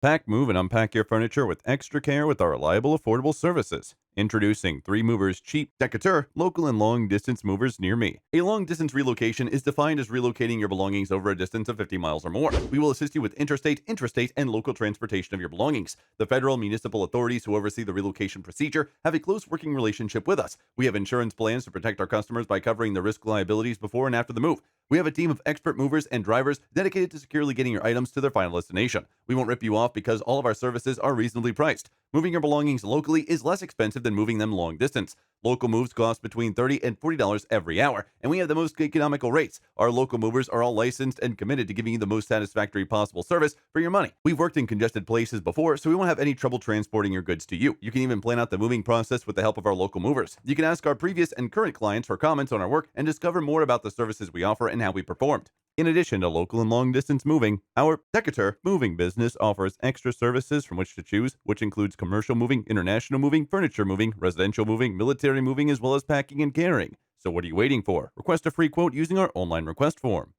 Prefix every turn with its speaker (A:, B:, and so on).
A: Pack, move, and unpack your furniture with extra care with our reliable, affordable services. Introducing 3 Movers Cheap Decatur, local and long distance movers near me. A long distance relocation is defined as relocating your belongings over a distance of 50 miles or more. We will assist you with interstate, intrastate, and local transportation of your belongings. The federal municipal authorities who oversee the relocation procedure have a close working relationship with us. We have insurance plans to protect our customers by covering the risk liabilities before and after the move. We have a team of expert movers and drivers dedicated to securely getting your items to their final destination. We won't rip you off because all of our services are reasonably priced. Moving your belongings locally is less expensive than moving them long distance. Local moves cost between $30 and $40 every hour, and we have the most economical rates. Our local movers are all licensed and committed to giving you the most satisfactory possible service for your money. We've worked in congested places before, so we won't have any trouble transporting your goods to you. You can even plan out the moving process with the help of our local movers. You can ask our previous and current clients for comments on our work and discover more about the services we offer and how we performed. In addition to local and long distance moving, our Decatur moving business offers extra services from which to choose, which includes commercial moving, international moving, furniture moving, residential moving, military moving, as well as packing and carrying. So what are you waiting for? Request a free quote using our online request form.